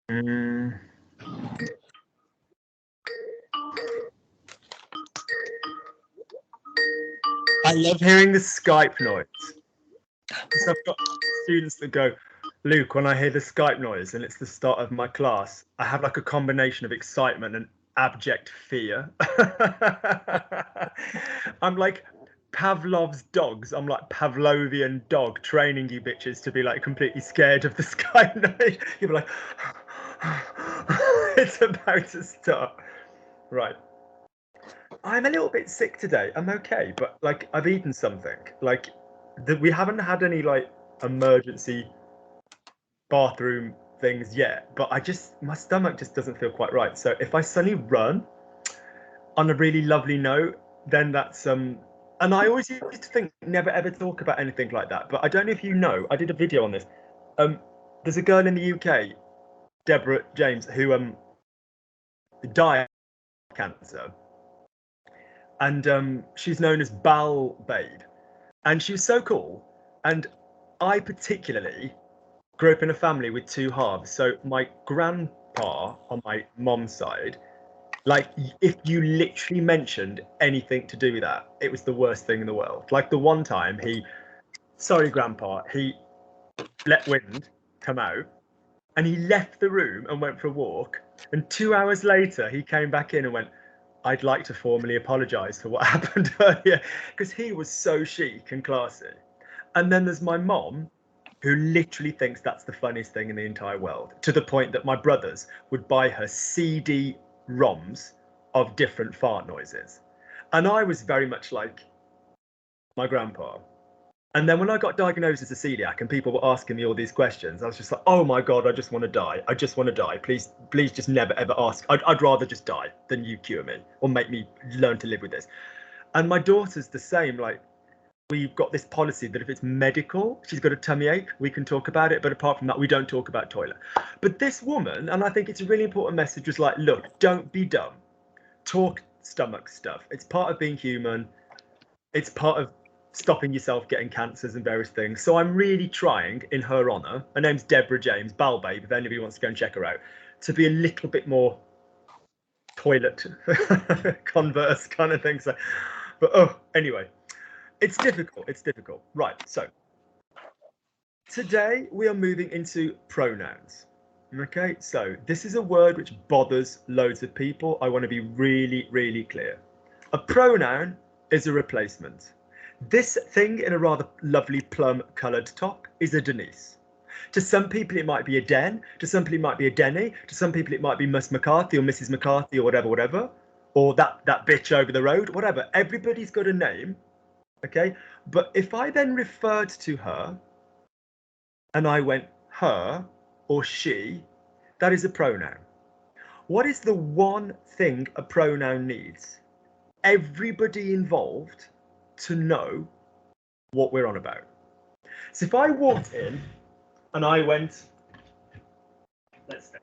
Mm. I love hearing the Skype noise. So I've got students that go, Luke, when I hear the Skype noise and it's the start of my class, I have like a combination of excitement and abject fear. I'm like Pavlov's dogs. I'm like Pavlovian dog training you bitches to be like completely scared of the Skype noise. You'll be like, it's about to start. Right. I'm a little bit sick today. I'm okay, but like I've eaten something. Like we haven't had any like emergency bathroom things yet, but my stomach just doesn't feel quite right. So if I suddenly run on a really lovely note, then that's and I always used to think never ever talk about anything like that. But I don't know if you know, I did a video on this. There's a girl in the UK, Deborah James, who died of cancer. And she's known as Bal Babe. And she was so cool. And I particularly grew up in a family with two halves. So my grandpa on my mom's side, like if you literally mentioned anything to do with that, it was the worst thing in the world. Like the one time sorry grandpa, he let wind come out and he left the room and went for a walk. And 2 hours later, he came back in and went, I'd like to formally apologise for what happened earlier, because he was so chic and classy. And then there's my mom, who literally thinks that's the funniest thing in the entire world, to the point that my brothers would buy her CD-ROMs of different fart noises. And I was very much like my grandpa. And then when I got diagnosed as a celiac and people were asking me all these questions, I was just like, oh my God, I just want to die. I just want to die. Please just never, ever ask. I'd rather just die than you cure me or make me learn to live with this. And my daughter's the same. Like, we've got this policy that if it's medical, she's got a tummy ache, we can talk about it. But apart from that, we don't talk about toilet. But this woman, and I think it's a really important message, was like, look, don't be dumb. Talk stomach stuff. It's part of being human. It's part of stopping yourself getting cancers and various things. So I'm really trying, in her honour, her name's Deborah James, Bal Babe, if anybody wants to go and check her out, to be a little bit more toilet converse kind of thing. So, but anyway, it's difficult. Right, so today we are moving into pronouns. Okay, so this is a word which bothers loads of people. I want to be really, really clear. A pronoun is a replacement. This thing in a rather lovely plum coloured top is a Denise. To some people it might be a Den, to some people it might be a Denny, to some people it might be Miss McCarthy or Mrs. McCarthy or whatever, or that bitch over the road, whatever. Everybody's got a name, okay? But if I then referred to her and I went her or she, that is a pronoun. What is the one thing a pronoun needs? Everybody involved to know what we're on about. So if I walked in and I went, let's say,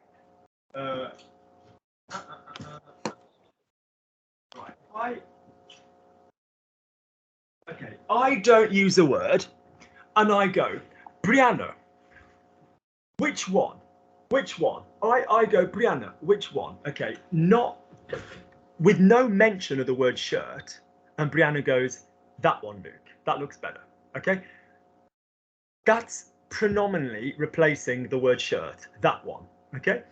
right, I don't use a word and I go, Brianna, which one? Which one? I go, Brianna, which one? Okay, not with no mention of the word shirt. And Brianna goes, that one, Luke, that looks better. Okay, that's predominantly replacing the word shirt, that one. Okay,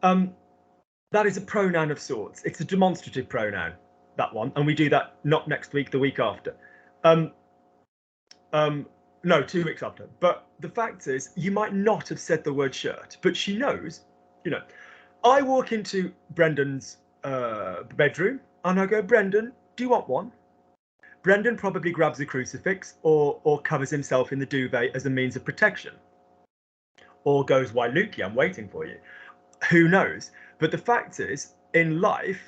that is a pronoun of sorts. It's a demonstrative pronoun, that one, and we do that not next week, the week after. No, 2 weeks after. But the fact is, you might not have said the word shirt, but she knows, you know. I walk into Brendan's bedroom and I go, Brendan, do you want one? Brendan probably grabs a crucifix or covers himself in the duvet as a means of protection. Or goes, why, Lukey, I'm waiting for you. Who knows? But the fact is, in life,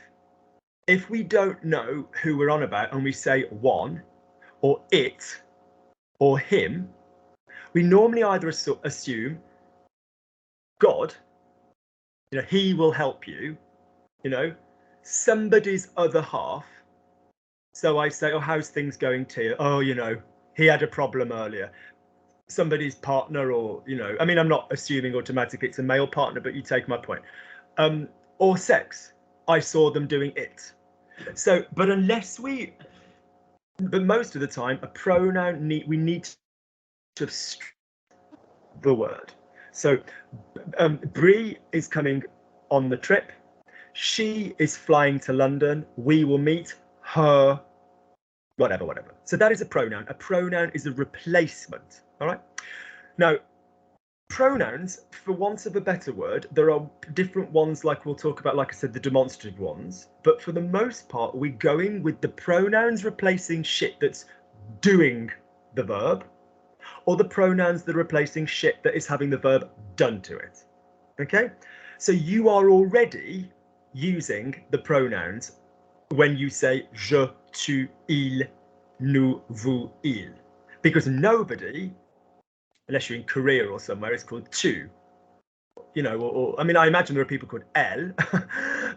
if we don't know who we're on about and we say one or it or him, we normally either assume God, you know, he will help you, you know, somebody's other half. So I say, oh, how's things going, Tia? Oh, you know, he had a problem earlier. somebody's partner, or, you know, I mean, I'm not assuming automatically it's a male partner, but you take my point. Or sex. I saw them doing it. So, but most of the time, a pronoun we need to have the word. So, Brie is coming on the trip. She is flying to London. We will meet her. Whatever. So that is a pronoun. A pronoun is a replacement. All right. Now, pronouns, for want of a better word, there are different ones, like we'll talk about, like I said, the demonstrative ones. But for the most part, we're going with the pronouns replacing shit that's doing the verb, or the pronouns that are replacing shit that is having the verb done to it. Okay? So you are already using the pronouns when you say je, tu, il, nous, vous, il. Because nobody, unless you're in Korea or somewhere, is called tu. You know, or I mean, I imagine there are people called elle,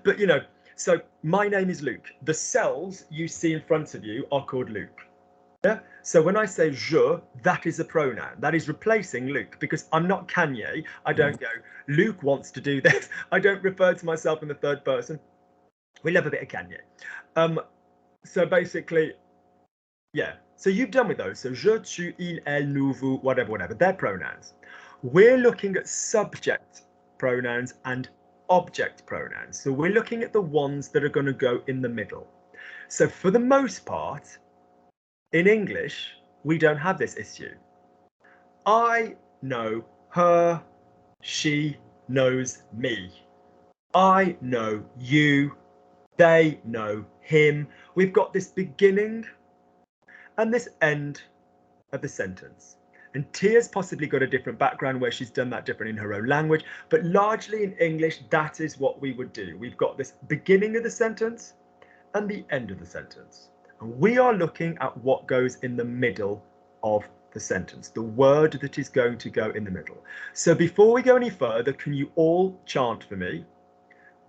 but you know, so my name is Luke. The cells you see in front of you are called Luke. Yeah. So when I say je, that is a pronoun. That is replacing Luke, because I'm not Kanye. I don't go, Luke wants to do this. I don't refer to myself in the third person. We love a bit of Kanye. So basically, yeah. So you've done with those. So je, tu, il, elle, nous, vous, whatever. They're pronouns. We're looking at subject pronouns and object pronouns. So we're looking at the ones that are going to go in the middle. So for the most part, in English, we don't have this issue. I know her, she knows me. I know you, they know him. We've got this beginning and this end of the sentence. And Tia's possibly got a different background where she's done that different in her own language, but largely in English, that is what we would do. We've got this beginning of the sentence and the end of the sentence. And we are looking at what goes in the middle of the sentence, the word that is going to go in the middle. So before we go any further, can you all chant for me?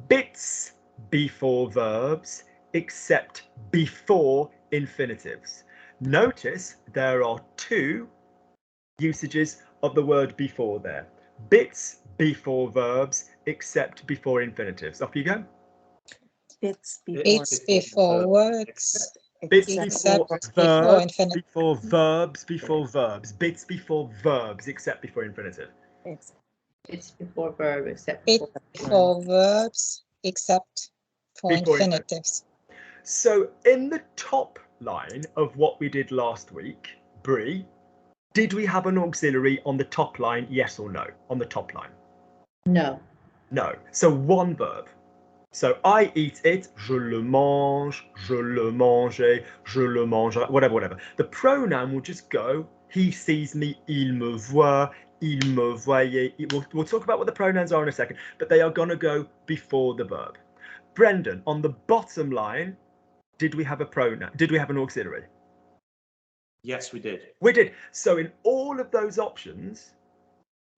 Bits before verbs, except before infinitives. Notice there are two usages of the word before there. Bits before verbs, except before infinitives. Off you go. Bits before words. Bits before verbs, before verbs, before verbs. Bits before verbs, except before infinitive. Bits before verb, except before verbs, except for infinitives. So in the top line of what we did last week, Brie, did we have an auxiliary on the top line, yes or no? On the top line? No. No. So one verb. So I eat it, je le mange, je le mangeais, je le mangerai, whatever. The pronoun will just go, he sees me, il me voit, il me voyait. We'll talk about what the pronouns are in a second, but they are going to go before the verb. Brendan, on the bottom line, did we have a pronoun? Did we have an auxiliary? Yes, we did. We did. So in all of those options,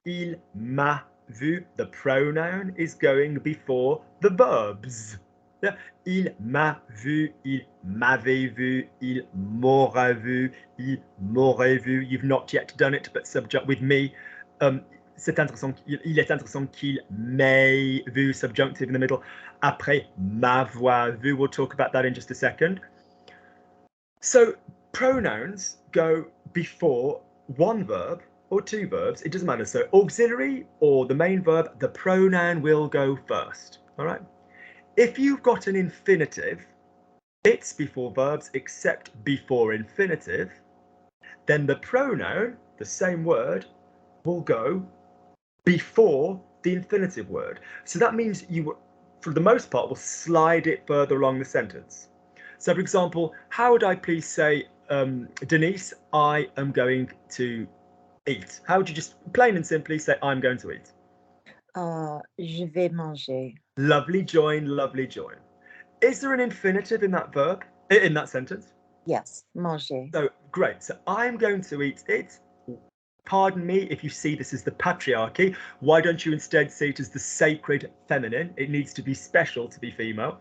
il m'a vu, the pronoun is going before the verbs. Yeah. Il m'a vu, il m'avait vu, il m'aura vu, il m'aurait vu. You've not yet done it, but subject with me. C'est intéressant, il est intéressant qu'il m'ait vu, subjunctive in the middle. Après, m'avoir vu. We'll talk about that in just a second. So pronouns go before one verb or two verbs, it doesn't matter. So auxiliary or the main verb, the pronoun will go first. All right. If you've got an infinitive, bits before verbs except before infinitive, then the pronoun, the same word, will go before the infinitive word. So that means you, for the most part, will slide it further along the sentence. So for example, how would I please say, Denise, I am going to eat? How would you just plain and simply say, I'm going to eat? Je vais manger. Lovely join, lovely join. Is there an infinitive in that verb, in that sentence? Yes, manger. So great. So I'm going to eat it. Pardon me if you see this as the patriarchy. Why don't you instead see it as the sacred feminine? It needs to be special to be female.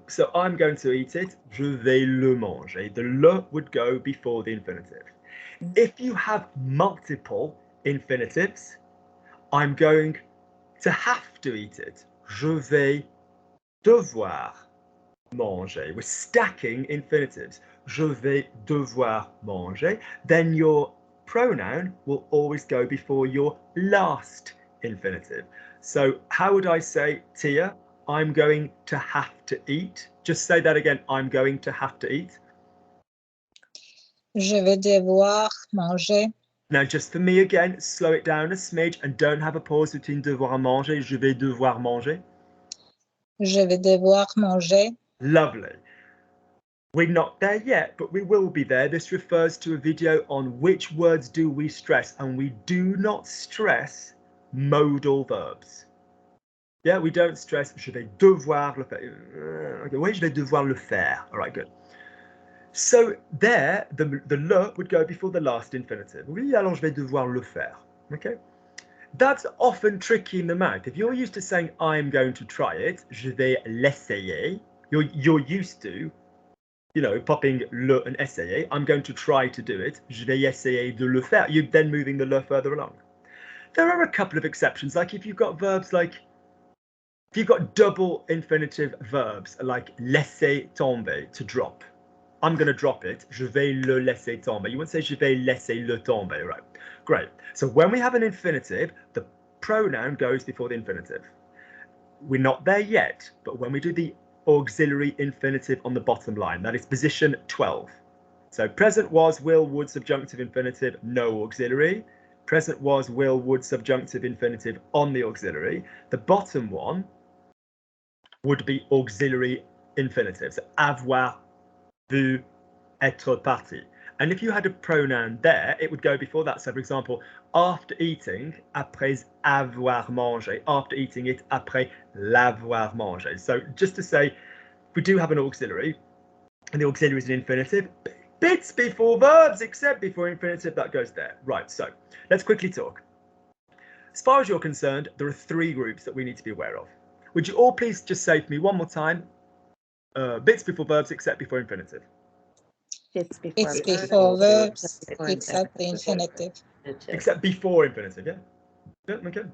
So I'm going to eat it. Je vais le manger. The le would go before the infinitive. If you have multiple infinitives, I'm going to have to eat it. Je vais devoir manger. We're stacking infinitives. Je vais devoir manger. Then your pronoun will always go before your last infinitive. So how would I say, Tia, I'm going to have to eat? Just say that again. I'm going to have to eat. Je vais devoir manger. Now, just for me again, slow it down a smidge and don't have a pause between devoir manger. Je vais devoir manger. Je vais devoir manger. Lovely. We're not there yet, but we will be there. This refers to a video on which words do we stress, and we do not stress modal verbs. Yeah, we don't stress je vais devoir le faire. Okay, oui, je vais devoir le faire. All right, good. So there, the le would go before the last infinitive. Oui, alors je vais devoir le faire. Okay. That's often tricky in the mouth. If you're used to saying I'm going to try it, je vais l'essayer. You're used to, you know, popping le and essayer. I'm going to try to do it. Je vais essayer de le faire. You're then moving the le further along. There are a couple of exceptions, like if you've got verbs like, if you've got double infinitive verbs like laisser tomber, to drop. I'm going to drop it. Je vais le laisser tomber. You wouldn't say je vais laisser le tomber, right? Great. So when we have an infinitive, the pronoun goes before the infinitive. We're not there yet, but when we do the auxiliary infinitive on the bottom line, that is position 12. So present was, will, would, subjunctive infinitive, no auxiliary. Present was, will, would, subjunctive infinitive on the auxiliary. The bottom one would be auxiliary infinitive. So avoir vu, être parti. And if you had a pronoun there, it would go before that. So for example, after eating, après avoir mangé. After eating it, après l'avoir mangé. So just to say, we do have an auxiliary, and the auxiliary is an infinitive. Bits before verbs, except before infinitive, that goes there. Right, so let's quickly talk. As far as you're concerned, there are three groups that we need to be aware of. Would you all please just say for me one more time, bits before verbs, except before infinitive. It's before verbs, except the infinitive. Except before infinitive, yeah? Yeah, okay.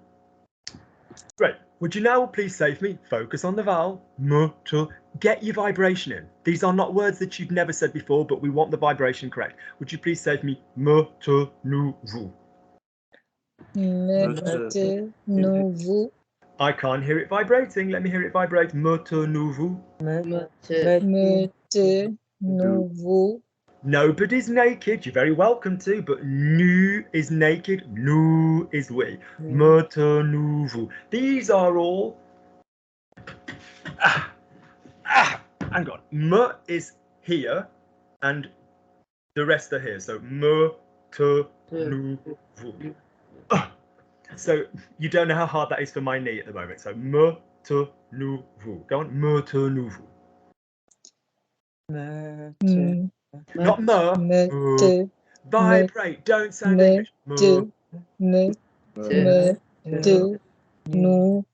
Great. Would you now please say for me, focus on the vowel, m, to, get your vibration in. These are not words that you've never said before, but we want the vibration correct. Would you please say for me, me, te, nous, vous? Me, te, nous, vous. I can't hear it vibrating. Let me hear it vibrate. Me, te, nous, vous. Me, te, nous, vous. Nobody's naked. You're very welcome to, but nous is naked. Nous is we. Me, te, nous, vous. These are all. Hang on. Me is here, and the rest are here. So me, te, nous, vous. So you don't know how hard that is for my knee at the moment. So me, te, nous, vous. Go on. Me, te, nous, vous. Not me. Te, vibrate. Don't sound me, English. Me, te, nous,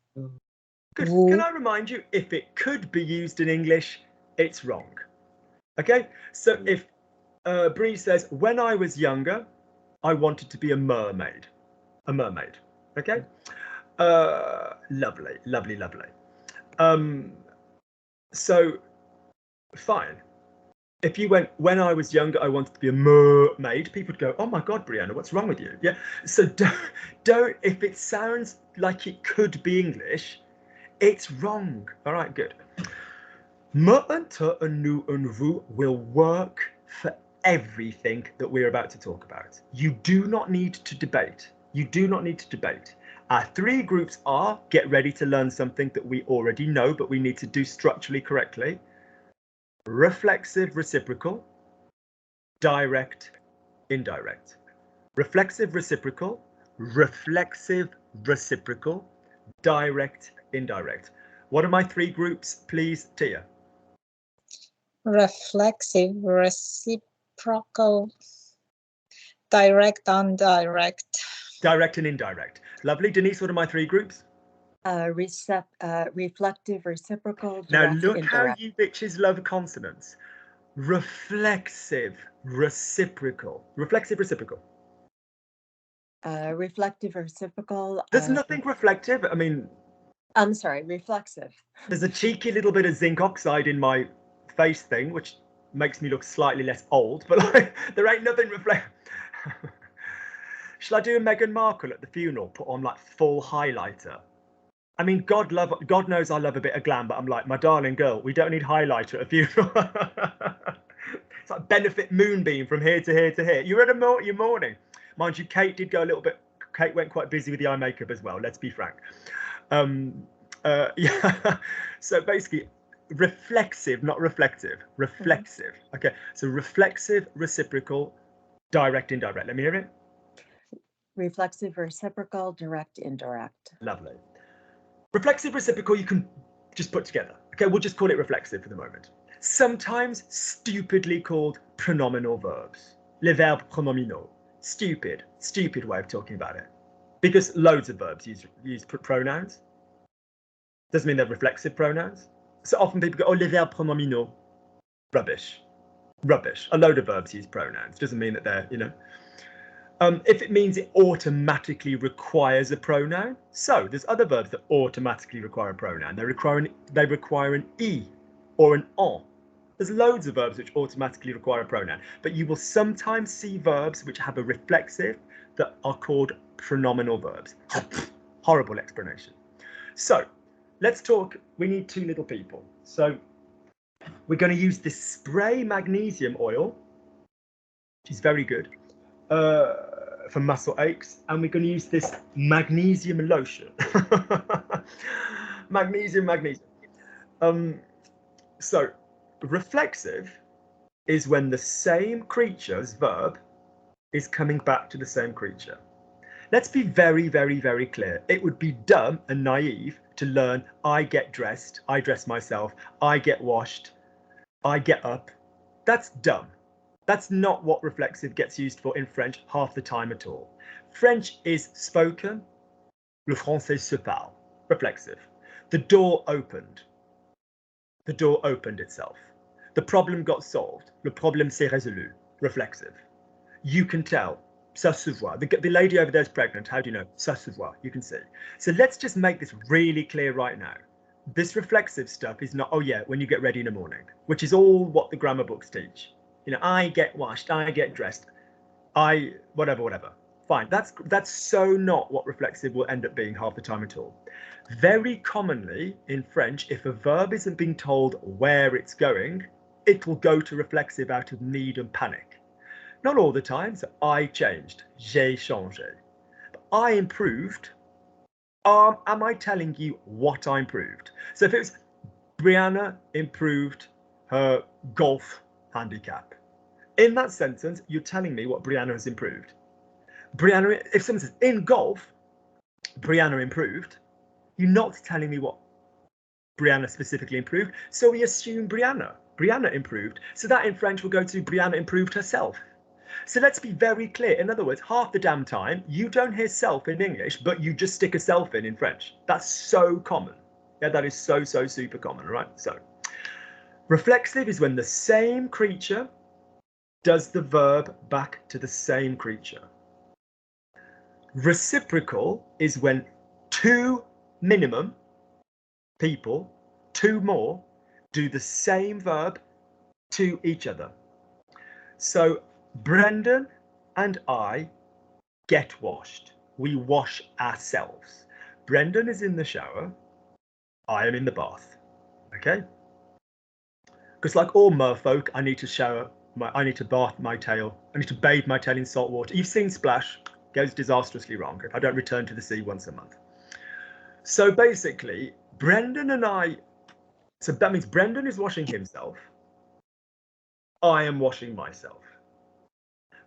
Good. vous. Can I remind you, if it could be used in English, it's wrong. Okay? So if Bree says, when I was younger, I wanted to be a mermaid. A mermaid. Okay? Lovely, lovely, lovely. So, fine. If you went, when I was younger, I wanted to be a mermaid, people would go, oh my God, Brianna, what's wrong with you? Yeah. So don't, if it sounds like it could be English, it's wrong. All right, good. Me and te and nous and vous will work for everything that we're about to talk about. You do not need to debate. You do not need to debate. Our three groups are, get ready to learn something that we already know, but we need to do structurally correctly. Reflexive reciprocal, direct, indirect. Reflexive reciprocal, reflexive reciprocal, direct, indirect. What are my three groups, please, Tia? Reflexive, reciprocal, direct, indirect. Direct and indirect. Lovely. Denise, what are my three groups? Reflective, reciprocal, Now direct, look indirect. how you bitches love consonants. Reflexive. Reciprocal. Reflexive reciprocal. Reflective reciprocal. There's nothing reflective. I mean, I'm sorry, reflexive. there's a cheeky little bit of zinc oxide in my face thing, which makes me look slightly less old, but like, there ain't nothing reflect. Shall I do a Meghan Markle at the funeral? Put on like full highlighter. I mean, God knows I love a bit of glam, but I'm like, my darling girl, we don't need highlighter at a funeral. It's like benefit moonbeam from here to here to here. You're at your morning. Mind you, Kate did go a little bit, Kate went quite busy with the eye makeup as well, let's be frank. Yeah, so basically, reflexive, not reflective, reflexive. Okay, so reflexive, reciprocal, direct, indirect. Let me hear it. Reflexive reciprocal, direct, indirect. Lovely. Reflexive reciprocal, you can just put together. Okay, we'll just call it reflexive for the moment. Sometimes stupidly called pronominal verbs. Les verbes pronominaux. Stupid way of talking about it. Because loads of verbs use pronouns. Doesn't mean they're reflexive pronouns. So often people go, oh, les verbes pronominaux. Rubbish. Rubbish. A load of verbs use pronouns. Doesn't mean that they're, you know. If it means it automatically requires a pronoun, so there's other verbs that automatically require a pronoun. They require an e or an en. There's loads of verbs which automatically require a pronoun, but you will sometimes see verbs which have a reflexive that are called pronominal verbs. Horrible explanation. So let's talk. We need two little people. So we're going to use this spray magnesium oil, which is very good. For muscle aches, and we're going to use this magnesium lotion. magnesium. So reflexive is when the same creature's verb is coming back to the same creature. Let's be very, very, very clear. It would be dumb and naive to learn I get dressed, I dress myself, I get washed, I get up. That's dumb. That's not what reflexive gets used for in French half the time at all. French is spoken. Le français se parle. Reflexive. The door opened. The door opened itself. The problem got solved. Le problème s'est résolu. Reflexive. You can tell. Ça se voit. The lady over there is pregnant. How do you know? Ça se voit. You can see. So let's just make this really clear right now. This reflexive stuff is not, oh yeah, when you get ready in the morning, which is all what the grammar books teach. You know, I get washed, I get dressed, whatever. Fine, that's so not what reflexive will end up being half the time at all. Very commonly in French, if a verb isn't being told where it's going, it will go to reflexive out of need and panic. Not all the time, so I changed, j'ai changé. But I improved, am I telling you what I improved? So if it was Brianna improved her golf handicap. In that sentence, you're telling me what Brianna has improved. Brianna, if someone says in golf, Brianna improved, you're not telling me what Brianna specifically improved. So we assume Brianna improved. So that in French will go to Brianna improved herself. So let's be very clear. In other words, half the damn time, you don't hear self in English, but you just stick a self in French. That's so common. Yeah, that is so super common, right? So reflexive is when the same creature does the verb back to the same creature. Reciprocal is when two minimum people, two more, do the same verb to each other. So Brendan and I get washed. We wash ourselves. Brendan is in the shower. I am in the bath. Okay? Because like all merfolk, I need to shower. I need to bath my tail. I need to bathe my tail in salt water. You've seen Splash. Goes disastrously wrong if I don't return to the sea once a month. So basically, Brendan and I, so that means Brendan is washing himself. I am washing myself.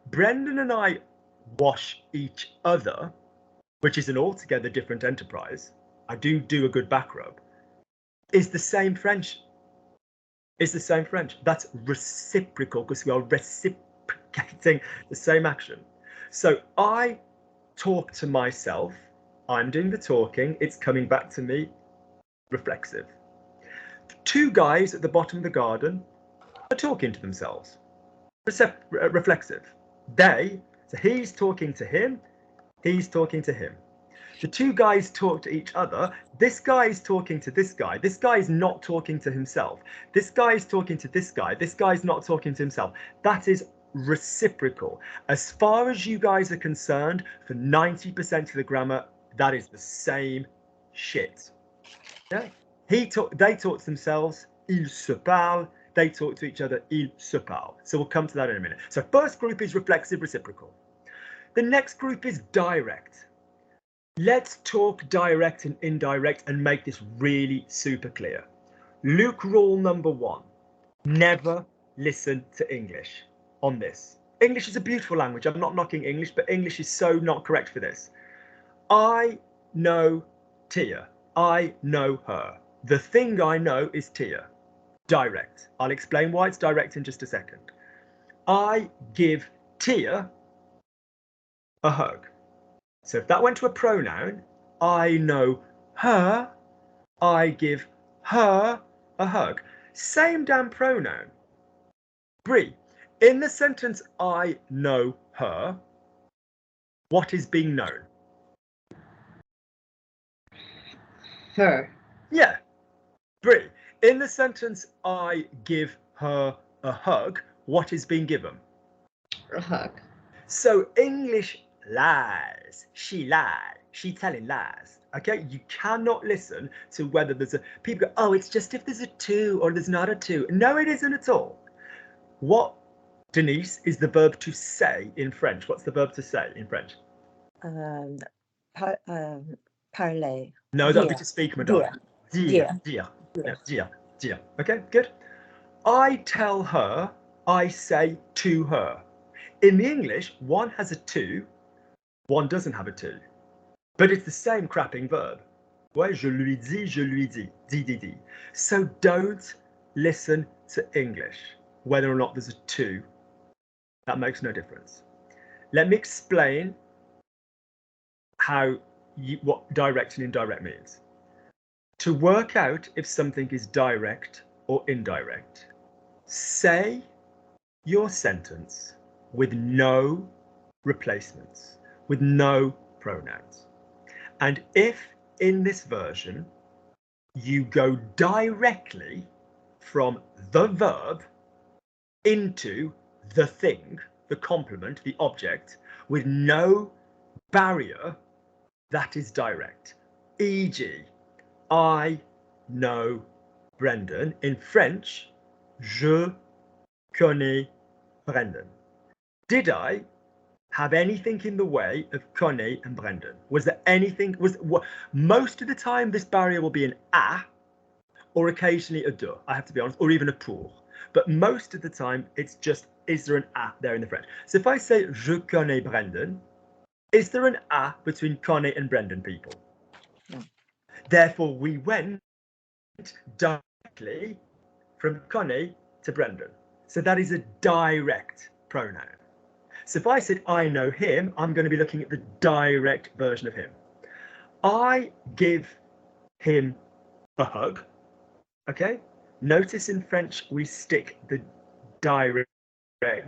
Brendan and I wash each other, which is an altogether different enterprise. I do a good back rub. Is the same French. It's the same French. That's reciprocal because we are reciprocating the same action. So I talk to myself. I'm doing the talking. It's coming back to me. Reflexive. Two guys at the bottom of the garden are talking to themselves. reflexive. They, so he's talking to him, he's talking to him. The two guys talk to each other. This guy is talking to this guy. This guy is not talking to himself. This guy is talking to this guy. This guy's not talking to himself. That is reciprocal. As far as you guys are concerned, for 90% of the grammar, that is the same shit. Yeah? They talk to themselves. Ils se parlent. They talk to each other. Ils se parlent. So we'll come to that in a minute. So first group is reflexive reciprocal. The next group is direct. Let's talk direct and indirect and make this really super clear. Luke rule number 1, never listen to English on this. English is a beautiful language. I'm not knocking English, but English is so not correct for this. I know Tia. I know her. The thing I know is Tia. Direct. I'll explain why it's direct in just a second. I give Tia a hug. So if that went to a pronoun, I know her, I give her a hug. Same damn pronoun. Brie, in the sentence, I know her, what is being known? Her. Yeah. Brie, in the sentence, I give her a hug, what is being given? A hug. So English lies. She lied. She telling lies. Okay, you cannot listen to whether there's a. People go, oh, it's just if there's a 2 or there's not a 2. No, it isn't at all. What, Denise, is the verb to say in French? What's the verb to say in French? Parler. No, that would be to speak, Madonna. Dire. Okay, good. I tell her, I say to her. In the English, one has a 2, one doesn't have a 2. But it's the same crapping verb. Ouais, je lui dis, dit. So don't listen to English, whether or not there's a 2. That makes no difference. Let me explain what direct and indirect means. To work out if something is direct or indirect, say your sentence with no replacements, with no pronouns. And if in this version you go directly from the verb into the thing, the complement, the object, with no barrier, that is direct. E.g., I know Brendan. In French, je connais Brendan. Did I have anything in the way of connais and Brendan? Was there anything? Most of the time this barrier will be an a, or occasionally a de, I have to be honest, or even a pour. But most of the time it's just, is there an a there in the French? So if I say je connais Brendan, is there an a between connais and Brendan, people? No. Therefore we went directly from connais to Brendan. So that is a direct pronoun. So if I said I know him, I'm going to be looking at the direct version of him. I give him a hug. Okay? Notice in French we stick the direct. Je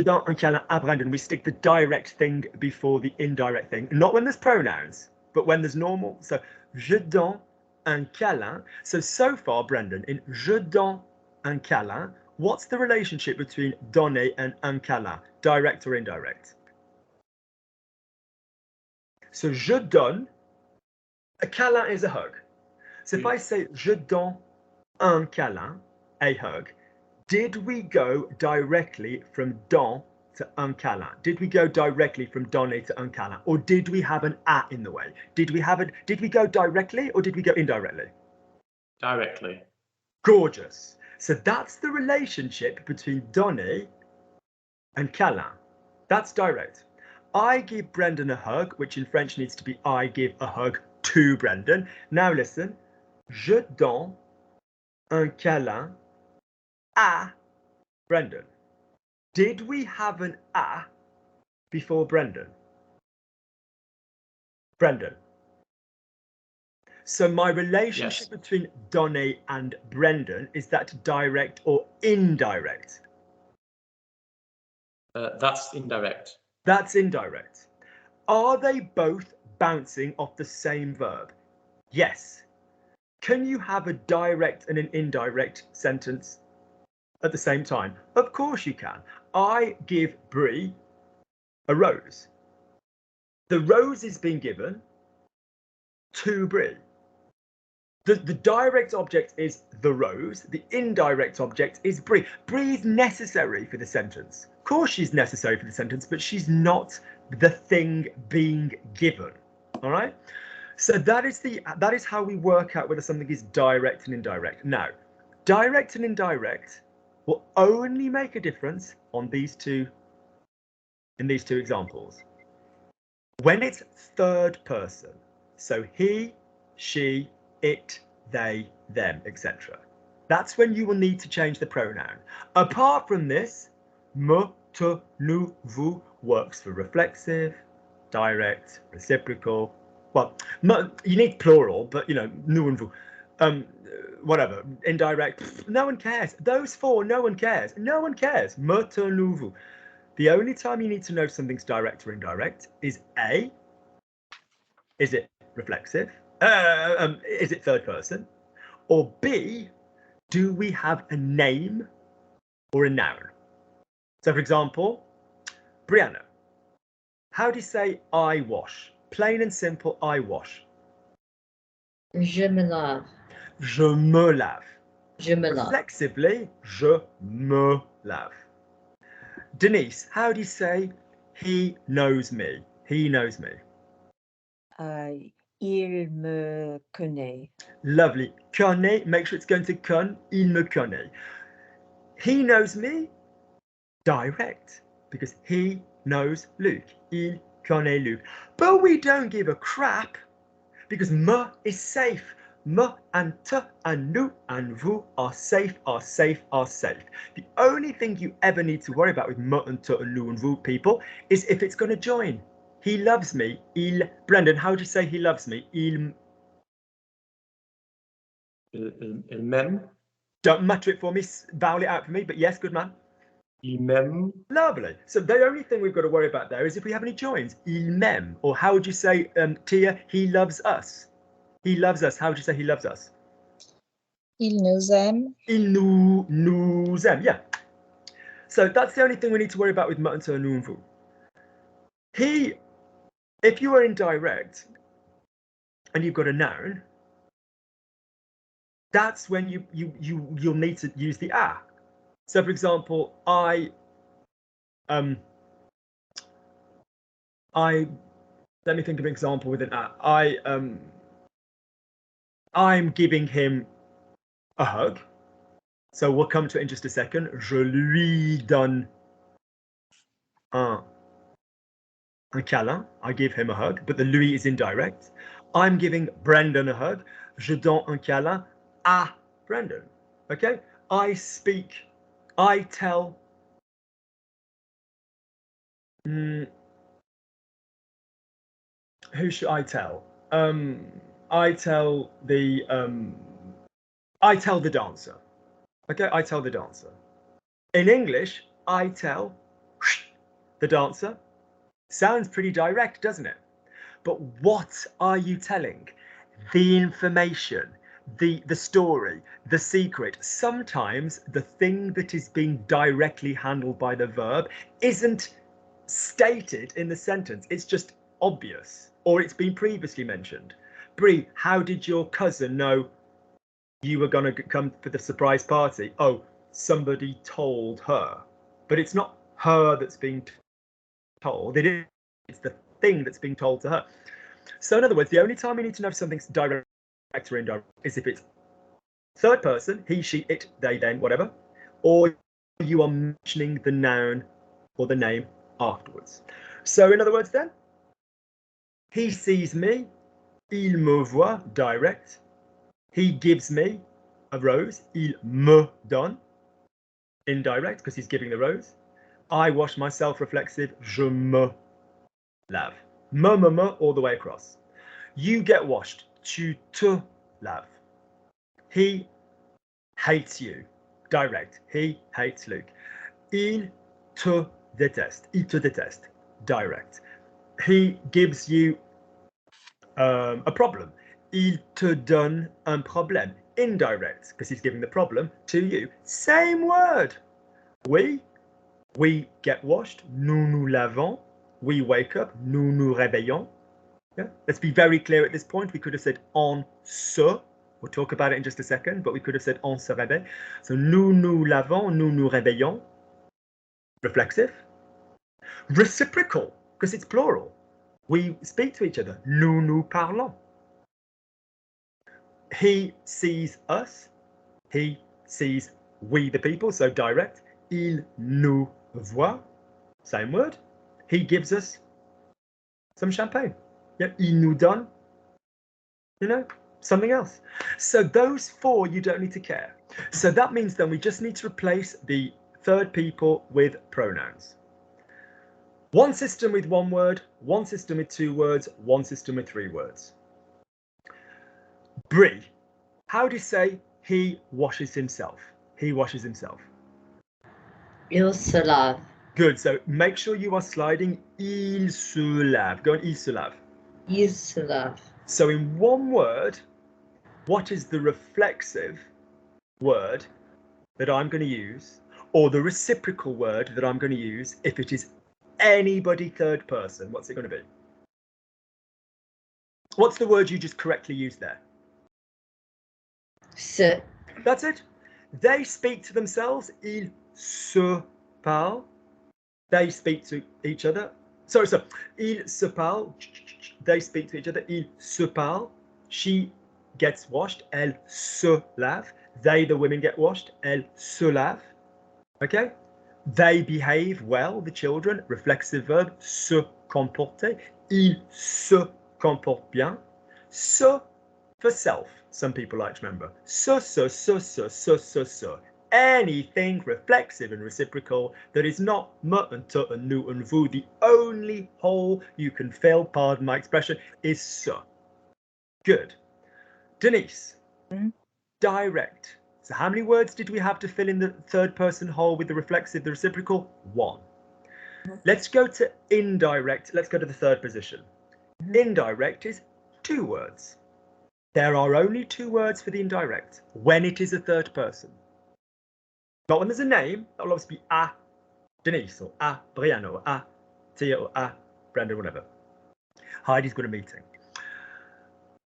donne un câlin à Brendan. We stick the direct thing before the indirect thing. Not when there's pronouns, but when there's normal. So je donne un câlin. So far, Brendan, in je donne un câlin, what's the relationship between donner and un câlin? Direct or indirect? So je donne, a câlin is a hug. So if I say je donne un câlin, a hug, did we go directly from don to un câlin? Did we go directly from donner to un câlin? Or did we have an a in the way? Did we go directly or did we go indirectly? Directly. Gorgeous. So that's the relationship between donner and câlin. That's direct. I give Brendan a hug, which in French needs to be I give a hug to Brendan. Now listen. Je donne un câlin à Brendan. Did we have an a before Brendan? Brendan. So my relationship between Donne and Brendan, is that direct or indirect? That's indirect. That's indirect. Are they both bouncing off the same verb? Yes. Can you have a direct and an indirect sentence at the same time? Of course you can. I give Brie a rose. The rose is being given to Brie. The direct object is the rose. The indirect object is Brie. Brie is necessary for the sentence. Of course she's necessary for the sentence, but she's not the thing being given. All right? So that is how we work out whether something is direct and indirect. Now, direct and indirect will only make a difference on in these two examples. When it's third person, so he, she, it, they, them, etc. That's when you will need to change the pronoun. Apart from this, me, te, nous, vous works for reflexive, direct, reciprocal. Well, you need plural, but you know, nous and vous. Whatever, indirect, no one cares. Those four, no one cares. No one cares. Me, te, nous, vous. The only time you need to know if something's direct or indirect is A, is it reflexive? Is it third person? Or B, do we have a name or a noun? So for example, Brianna, how do you say I wash? Plain and simple, I wash. Je me lave. Je me lave. Je me lave. Reflexively, je me lave. Denise, how do you say he knows me? He knows me. Il me connaît. Lovely. Connaît, make sure it's going to con. Il me connaît. He knows me. Direct, because he knows Luke. Il connaît Luke. But we don't give a crap because me is safe. Me and te and nous and vous are safe, are safe, are safe. The only thing you ever need to worry about with me and te and nous and vous people is if it's going to join. He loves me. Il. Brendan, how do you say he loves me? Il m'aime. Don't mutter it for me. Vowel it out for me. But yes, good man. Il m'aime. Lovely. So the only thing we've got to worry about there is if we have any joins. Il m'aime. Or how would you say, Tia, he loves us? He loves us. How would you say he loves us? Il nous aime. Il nous aime. Yeah. So that's the only thing we need to worry about with me and te, nous and vous. He, if you are indirect and you've got a noun, that's when you'll need to use the a. So for example, let me think of an example with an a. I'm giving him a hug. So we'll come to it in just a second. Je lui donne un câlin. I give him a hug, but the lui is indirect. I'm giving Brendan a hug. Je donne un câlin à Brendan. Okay? I speak. I tell. Who should I tell? I tell the dancer. Okay, I tell the dancer. In English, I tell the dancer. Sounds pretty direct, doesn't it? But what are you telling? The information, the story, the secret. Sometimes the thing that is being directly handled by the verb isn't stated in the sentence. It's just obvious, or it's been previously mentioned. Brie, how did your cousin know you were going to come for the surprise party? Oh, somebody told her. But it's not her that's being told. It's the thing that's being told to her. So in other words, the only time you need to know if something's direct or indirect is if it's third person, he, she, it, they, them, whatever, or you are mentioning the noun or the name afterwards. So in other words then, he sees me, il me voit, direct. He gives me a rose, il me donne, indirect, because he's giving the rose. I wash myself, reflexive, je me lave. Me, all the way across. You get washed. tu te laves. He hates you. Direct. He hates Luke. Il te déteste. Il te déteste. Direct. He gives you a problem. Il te donne un problème. Indirect, because he's giving the problem to you. Same word. We get washed. Nous nous lavons. We wake up. Nous nous réveillons. Yeah? Let's be very clear at this point. We could have said on se. We'll talk about it in just a second, but we could have said on se réveille. So nous nous lavons, nous nous réveillons. Reflexive. Reciprocal, because it's plural. We speak to each other. Nous nous parlons. He sees us. He sees we the people, so direct. Il nous voit. Same word. He gives us some champagne. Yep. Il nous donne, something else. So those four you don't need to care. So that means then we just need to replace the third people with pronouns. One system with one word, one system with two words, one system with three words. Brie. How do you say he washes himself? He washes himself. Il se lave. Good. So make sure you are sliding. Il se lave. Go on. Il se lave. Il se lave. So in one word, what is the reflexive word that I'm going to use, or the reciprocal word that I'm going to use if it is anybody third person? What's it going to be? What's the word you just correctly used there? Se. That's it. They speak to themselves. Ils se parlent. They speak to each other. Sorry. Ils se parlent. They speak to each other. Ils se parlent. She gets washed. Elle se lave. They, the women, get washed. Elle se lave. Okay? They behave well, the children. Reflexive verb. Se comporter. Ils se comportent bien. Se for self. Some people like to remember. Se. Anything reflexive and reciprocal that is not me and te and nous and vous. The only hole you can fill, pardon my expression, is se. Good. Denise. Direct. So how many words did we have to fill in the third person hole with the reflexive, the reciprocal? One. Let's go to indirect. Let's go to the third position. Indirect is two words. There are only two words for the indirect when it is a third person. Not when there's a name. That will obviously be a Denise or a Brianna or a Tia or a Brenda, whatever. Heidi's got a meeting.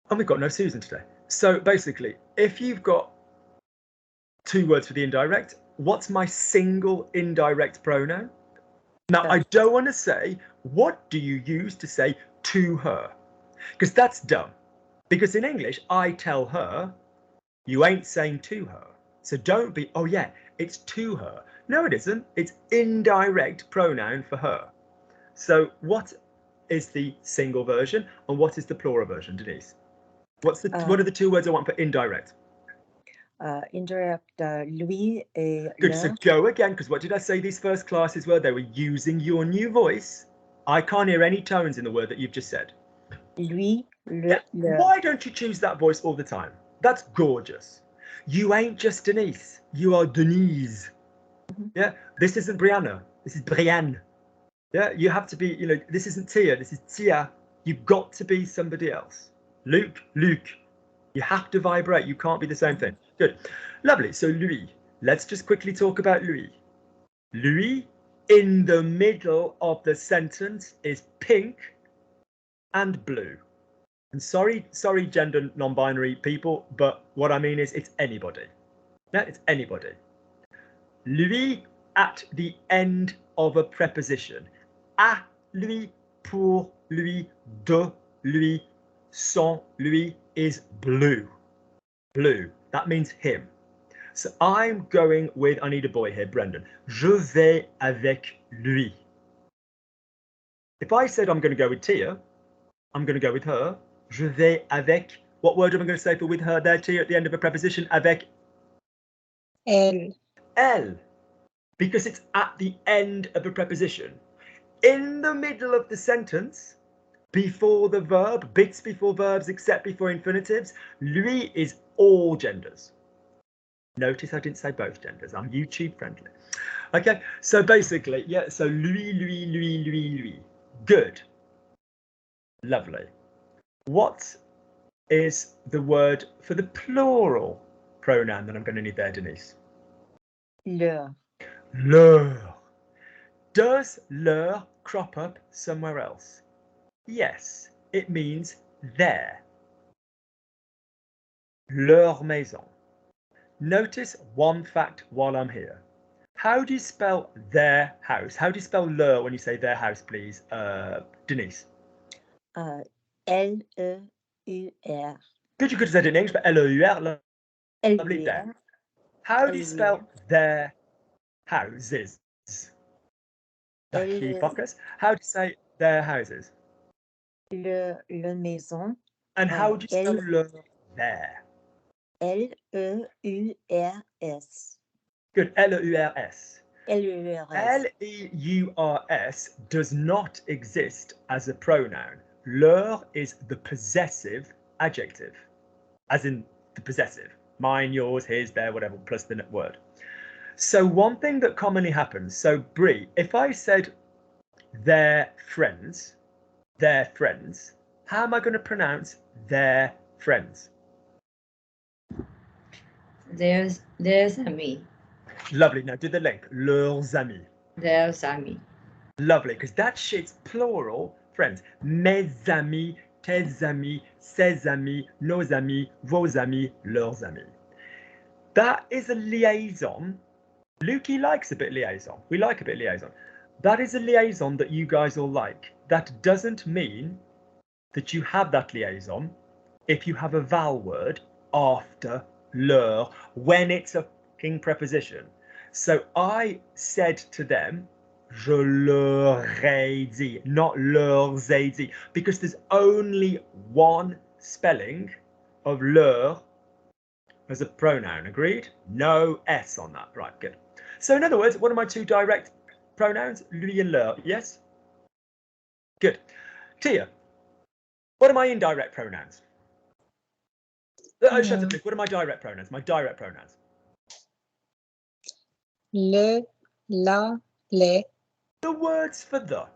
And we've got no Susan today. So basically, if you've got two words for the indirect, what's my single indirect pronoun? Now, I don't want to say, what do you use to say to her? Because that's dumb. Because in English, I tell her, you ain't saying to her. So don't be, oh yeah, it's to her. No, it isn't. It's indirect pronoun for her. So what is the single version and what is the plural version, Denise? What are the two words I want for indirect? Indirect, lui et Good, leur. so go again, because what did I say these first classes were? They were using your new voice. I can't hear any tones in the word that you've just said. Lui, le, Yeah. leur. Why don't you choose that voice all the time? That's gorgeous. You ain't just Denise. You are Denise. Yeah, this isn't Brianna. This is Brianne. Yeah, you have to be, this isn't Tia. This is Tia. You've got to be somebody else. Luke. You have to vibrate. You can't be the same thing. Good. Lovely. So lui. Let's just quickly talk about lui. Lui, in the middle of the sentence, is pink and blue. And sorry, gender non-binary people, but what I mean is it's anybody. Yeah, it's anybody. Lui at the end of a preposition. À lui, pour lui, de lui, sans lui is blue. Blue. That means him. So I'm going with, I need a boy here, Brendan. Je vais avec lui. If I said I'm going to go with Tia, I'm going to go with her. Je vais avec. What word am I going to say for with her there, Tia, at the end of a preposition? Avec. Elle. Elle. Because it's at the end of a preposition. In the middle of the sentence, before the verb, bits before verbs, except before infinitives. Lui is all genders. Notice I didn't say both genders. I'm YouTube friendly. Okay, so basically, yeah, so lui. Good. Lovely. What is the word for the plural pronoun that I'm going to need there, Denise? Leur. Leur. Does leur crop up somewhere else? Yes, it means their. Leur maison. Notice one fact while I'm here. How do you spell their house? How do you spell leur when you say their house, please, Denise? L-E-U-R. Good, you could have said it in English, but L-O-U-R. Lovely there. L-U-R. How do you spell their houses? Key focus. How do you say their houses? Le maison. And how do you spell leur there? L-E-U-R-S. Good, L-O-U-R-S. L-E-U-R-S. L-E-U-R-S does not exist as a pronoun. Leur is the possessive adjective, as in the possessive. Mine, yours, his, their, whatever, plus the word. So one thing that commonly happens, so Brie, if I said their friends, how am I going to pronounce their friends? There's amis. Lovely. Now do the link. Leurs amis. There's amis. Lovely, because that shit's plural friends. Mes amis, tes amis, ses amis, nos amis, vos amis, leurs amis. That is a liaison. Lukey likes a bit liaison. We like a bit liaison. That is a liaison that you guys all like. That doesn't mean that you have that liaison if you have a vowel word after leur when it's a fucking preposition. So I said to them, je leur ai dit, not leurs ai dit, because there's only one spelling of leur as a pronoun. Agreed? No S on that. Right, good. So in other words, what are my two direct pronouns? Lui and leur. Yes? Good. Tia, what are my indirect pronouns? Shut up, Luke. What are my direct pronouns? My direct pronouns. Le, la, les. The words for the.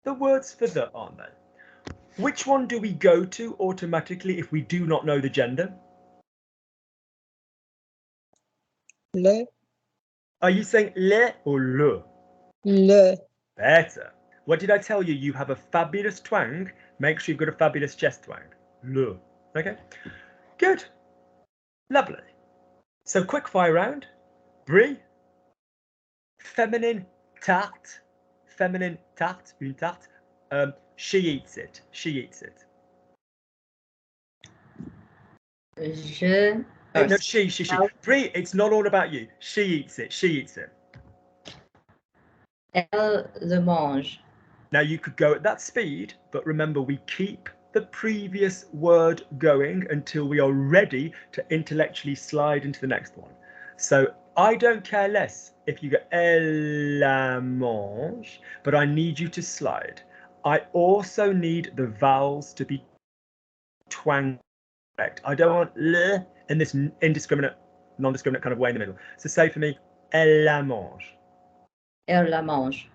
The words for the, aren't they? Which one do we go to automatically if we do not know the gender? Le, Are you saying le or le? le. Better. What did I tell you? You have a fabulous twang. Make sure you've got a fabulous chest twang. Le. Okay. Good. Lovely. So quick fire round. Brie. Feminine tarte. Feminine tarte. Une tarte. She eats it. She eats it. Je. No, she. Brie, it's not all about you. She eats it. She eats it. Elle le mange. Now you could go at that speed, but remember we keep the previous word going until we are ready to intellectually slide into the next one. So I don't care less if you go elle la mange, but I need you to slide. I also need the vowels to be twang correct. I don't want le in this indiscriminate, non-discriminate kind of way in the middle. So say for me, elle la mange. Elle la mange.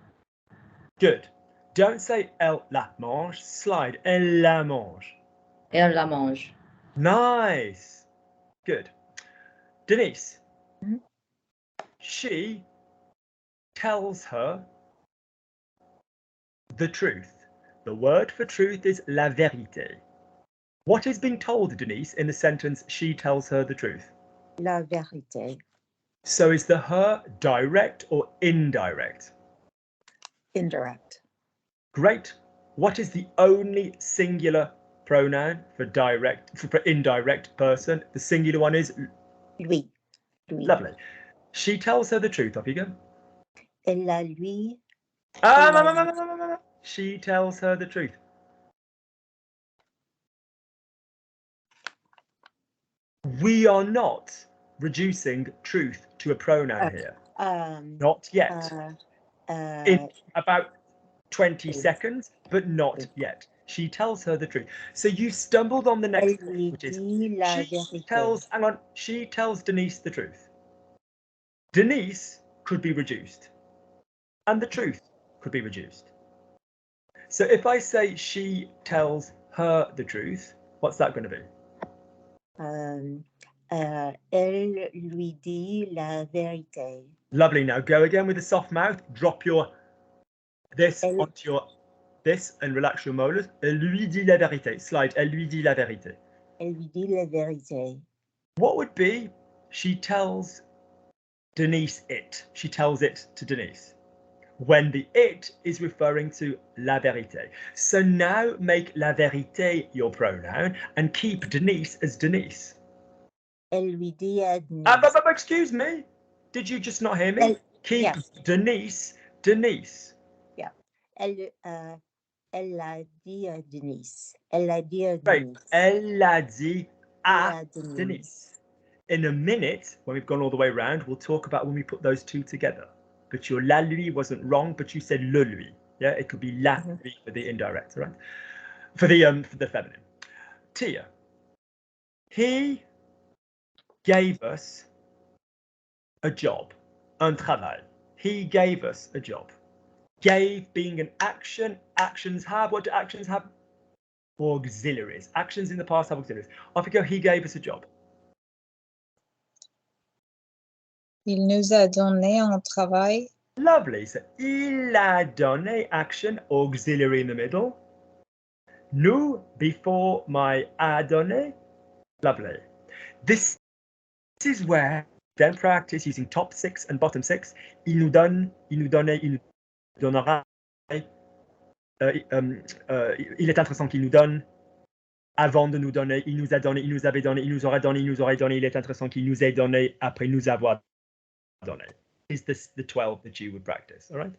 Good. Don't say elle la mange, slide, elle la mange. Elle la mange. Nice. Good. Denise. Mm-hmm. She tells her the truth. The word for truth is la vérité. What is being told, Denise, in the sentence she tells her the truth? La vérité. So is the her direct or indirect? Indirect. Great. What is the only singular pronoun for direct, for indirect person? The singular one is Lui. Lui. lovely. She tells her the truth. Off you go. Elle la lui. She tells her the truth. We are not reducing truth to a pronoun here. Not yet. In about 20 seconds, but not yet. She tells her the truth. So you stumbled on the next Elle one, lui which is dit la she vérité. tells, hang on, she tells Denise the truth. Denise could be reduced and the truth could be reduced. So if I say she tells her the truth, what's that going to be? Elle lui dit la vérité. Lovely. Now go again with a soft mouth. Drop your this Elle- onto your this and relax your molars. Elle lui dit la vérité. Slide. Elle lui dit la vérité. Elle lui dit la vérité. What would be she tells Denise it? She tells it to Denise. When the it is referring to la vérité. So now make la vérité your pronoun and keep Denise as Denise. Elle lui dit à Denise. Excuse me. Did you just not hear me? Elle- Keep yes. Denise, Denise. Yeah. Elle l'a dit à Denise. Elle l'a dit à Right. Denise. Elle l'a dit à À Denise. Denise. In a minute, when we've gone all the way around, we'll talk about when we put those two together. But your la lui wasn't wrong, but you said le lui. Yeah, it could be la lui for the indirect, right? For the feminine. Tia. He gave us a job. Un travail. He gave us a job. Gave being an action. Actions have. What do actions have? Auxiliaries. Actions in the past have auxiliaries. Off we go. He gave us a job. Il nous a donné un travail. Lovely. So il a donné action, auxiliary in the middle. Nous before my a donné. Lovely. This is where then practice using top 6 and bottom 6. Il nous donne, il nous donnait, il nous donnera. Il est intéressant qu'il nous donne. Avant de nous donner, il nous a donné, il nous avait donné, il nous aurait donné, il nous aurait donné. Il est intéressant qu'il nous ait donné après nous avoir donné. Is this the 12 that you would practice? All right.